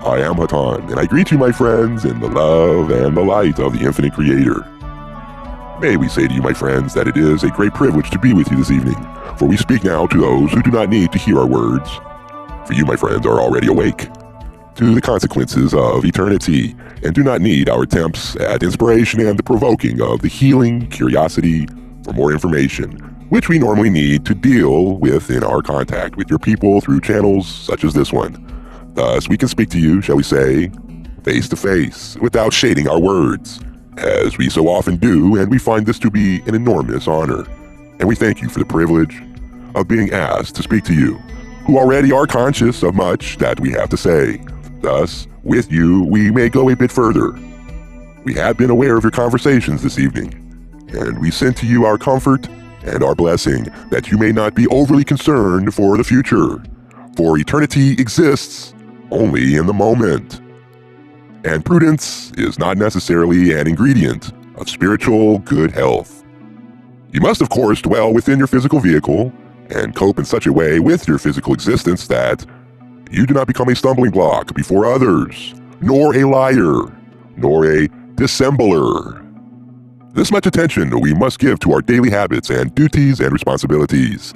I am Hatan, and I greet you, my friends, in the love and the light of the infinite Creator. May we say to you, my friends, that it is a great privilege to be with you this evening, for we speak now to those who do not need to hear our words. For you, my friends, are already awake to the consequences of eternity, and do not need our attempts at inspiration and the provoking of the healing curiosity for more information, which we normally need to deal with in our contact with your people through channels such as this one. Thus, we can speak to you, shall we say, face to face, without shading our words, as we so often do, and we find this to be an enormous honor. And we thank you for the privilege of being asked to speak to you, who already are conscious of much that we have to say. Thus, with you, we may go a bit further. We have been aware of your conversations this evening, and we send to you our comfort and our blessing that you may not be overly concerned for the future, for eternity exists only in the moment. And prudence is not necessarily an ingredient of spiritual good health. You must, of course, dwell within your physical vehicle and cope in such a way with your physical existence that you do not become a stumbling block before others, nor a liar, nor a dissembler. This much attention we must give to our daily habits and duties and responsibilities.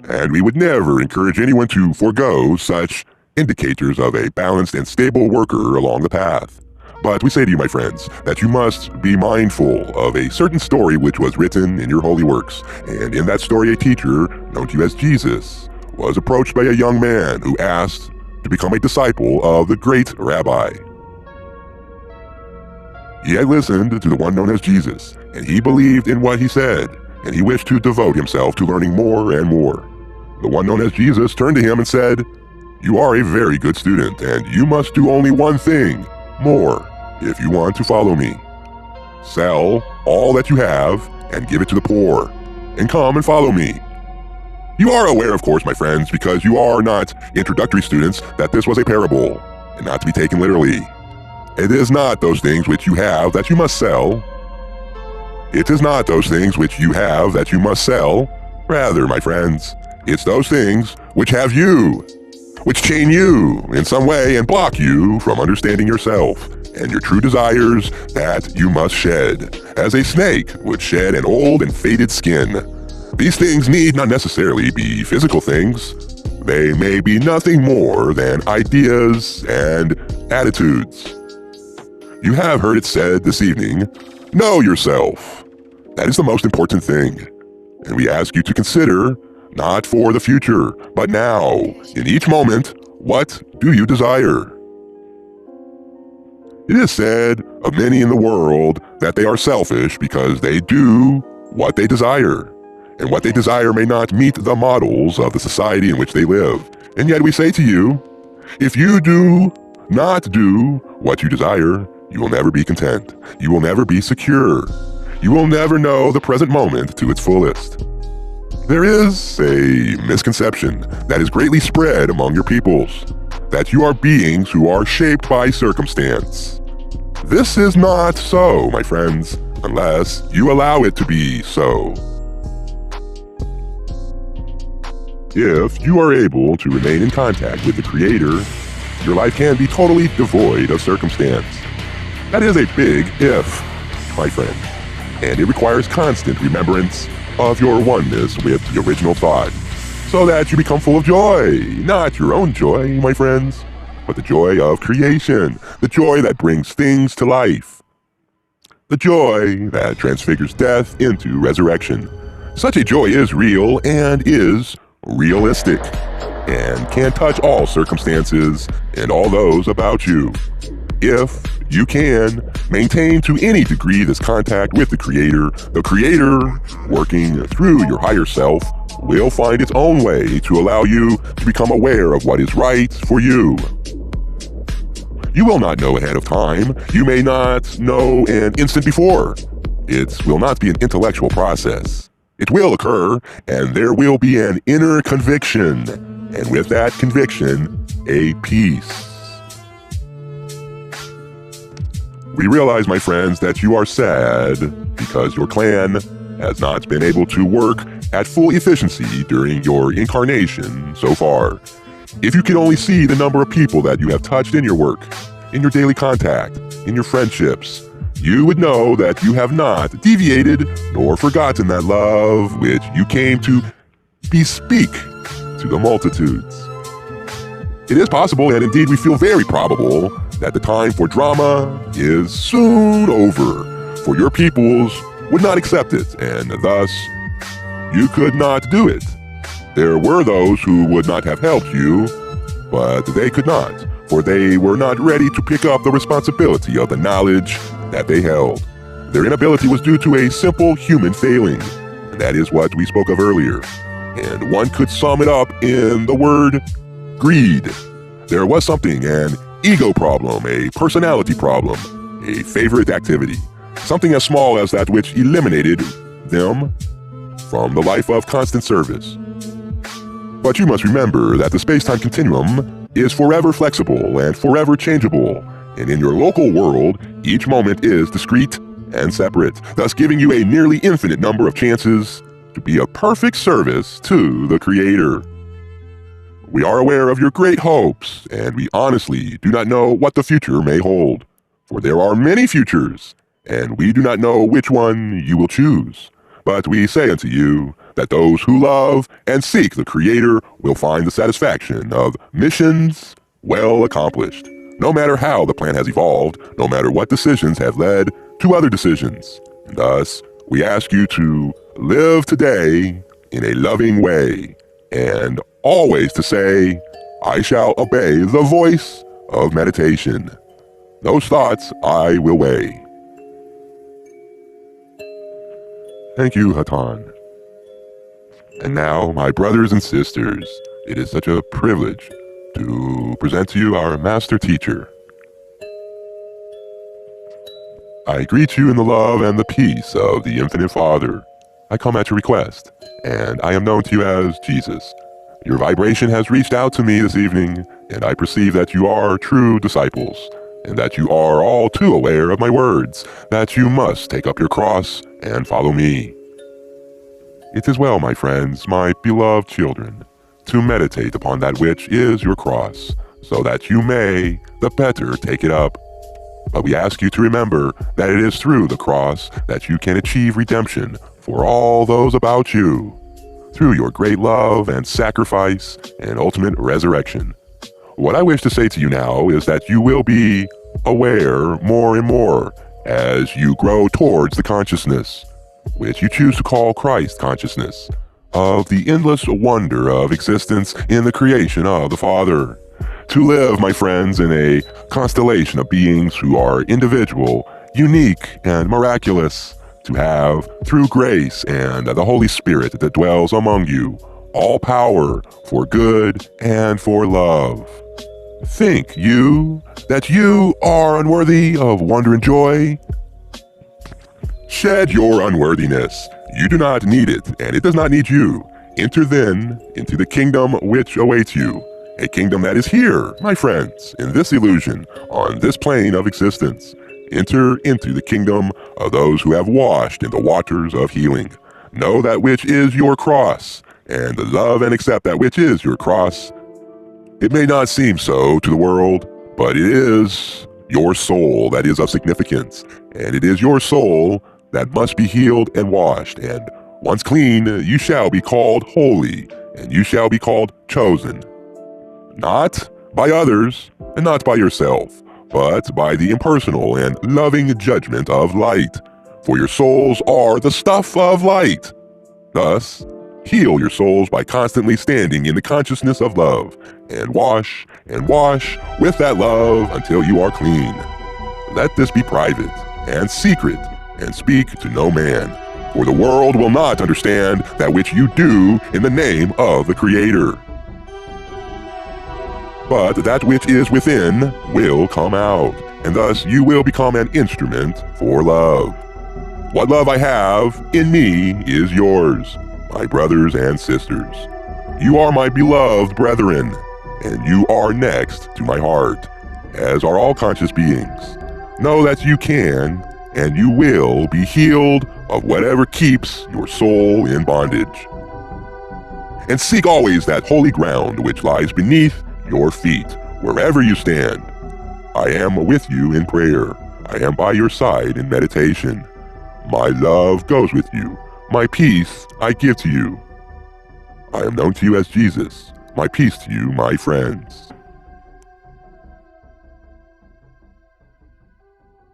And we would never encourage anyone to forego such indicators of a balanced and stable worker along the path. But we say to you, my friends, that you must be mindful of a certain story which was written in your holy works. And in that story, a teacher, known to you as Jesus, was approached by a young man who asked to become a disciple of the great rabbi. He had listened to the one known as Jesus, and he believed in what he said, and he wished to devote himself to learning more and more. The one known as Jesus turned to him and said, "You are a very good student, and you must do only one thing more if you want to follow me. Sell all that you have and give it to the poor, and come and follow me." You are aware, of course, my friends, because you are not introductory students, that this was a parable, and not to be taken literally. It is not those things which you have that you must sell. It is not those things which you have that you must sell. Rather, my friends, it's those things which have you, which chain you in some way and block you from understanding yourself and your true desires that you must shed, as a snake would shed an old and faded skin. These things need not necessarily be physical things. They may be nothing more than ideas and attitudes. You have heard it said this evening, know yourself. That is the most important thing. And we ask you to consider, not for the future, but now, in each moment, what do you desire? It is said of many in the world that they are selfish because they do what they desire, and what they desire may not meet the models of the society in which they live. And yet we say to you, if you do not do what you desire, you will never be content. You will never be secure. You will never know the present moment to its fullest. There is a misconception that is greatly spread among your peoples, that you are beings who are shaped by circumstance. This is not so, my friends, unless you allow it to be so. If you are able to remain in contact with the Creator, your life can be totally devoid of circumstance. That is a big if, my friend, and it requires constant remembrance of your oneness with the original thought, so that you become full of joy, not your own joy, my friends, but the joy of creation, the joy that brings things to life, the joy that transfigures death into resurrection. Such a joy is real and is realistic, and can touch all circumstances and all those about you. If you can maintain to any degree this contact with the Creator, working through your higher self, will find its own way to allow you to become aware of what is right for you. You will not know ahead of time. You may not know an instant before. It will not be an intellectual process. It will occur, and there will be an inner conviction, and with that conviction, a peace. We realize, my friends, that you are sad because your clan has not been able to work at full efficiency during your incarnation so far. If you could only see the number of people that you have touched in your work, in your daily contact, in your friendships, you would know that you have not deviated nor forgotten that love which you came to bespeak to the multitudes. It is possible, and indeed we feel very probable, that the time for drama is soon over, for your peoples would not accept it, and thus you could not do it. There were those who would not have helped you, but they could not, for they were not ready to pick up the responsibility of the knowledge that they held. Their inability was due to a simple human failing, and that is what we spoke of earlier. And one could sum it up in the word greed. There was something, an ego problem, a personality problem, a favorite activity, something as small as that which eliminated them from the life of constant service. But you must remember that the space-time continuum is forever flexible and forever changeable, and in your local world, each moment is discrete and separate, thus giving you a nearly infinite number of chances to be a perfect service to the Creator. We are aware of your great hopes, and we honestly do not know what the future may hold, for there are many futures, and we do not know which one you will choose. But we say unto you that those who love and seek the Creator will find the satisfaction of missions well accomplished, no matter how the plan has evolved, no matter what decisions have led to other decisions. And thus, we ask you to live today in a loving way, and always to say, I shall obey the voice of meditation. Those thoughts I will weigh. Thank you, Hatonn. And now, my brothers and sisters, it is such a privilege to present to you our master teacher. I greet you in the love and the peace of the Infinite Father. I come at your request, and I am known to you as Jesus. Your vibration has reached out to me this evening, and I perceive that you are true disciples, and that you are all too aware of my words, that you must take up your cross and follow me. It is well, my friends, my beloved children, to meditate upon that which is your cross, so that you may the better take it up. But we ask you to remember that it is through the cross that you can achieve redemption for all those about you, through your great love and sacrifice and ultimate resurrection. What I wish to say to you now is that you will be aware more and more as you grow towards the consciousness, which you choose to call Christ consciousness, of the endless wonder of existence in the creation of the Father. To live, my friends, in a constellation of beings who are individual, unique, and miraculous, to have, through grace and the Holy Spirit that dwells among you, all power for good and for love. Think you that you are unworthy of wonder and joy? Shed your unworthiness. You do not need it, and it does not need you. Enter then into the kingdom which awaits you. A kingdom that is here, my friends, in this illusion, on this plane of existence. Enter into the kingdom of those who have washed in the waters of healing. Know that which is your cross, and love and accept that which is your cross. It may not seem so to the world, but it is your soul that is of significance, and it is your soul that must be healed and washed, and once clean, you shall be called holy, and you shall be called chosen. Not by others, and not by yourself, but by the impersonal and loving judgment of light. For your souls are the stuff of light. Thus, heal your souls by constantly standing in the consciousness of love, and wash with that love until you are clean. Let this be private and secret, and speak to no man, for the world will not understand that which you do in the name of the Creator. But that which is within will come out, and thus you will become an instrument for love. What love I have in me is yours, my brothers and sisters. You are my beloved brethren, and you are next to my heart, as are all conscious beings. Know that you can and you will be healed of whatever keeps your soul in bondage. And seek always that holy ground which lies beneath your feet, wherever you stand. I am with you in prayer. I am by your side in meditation. My love goes with you. My peace I give to you. I am known to you as Jesus. My peace to you, my friends.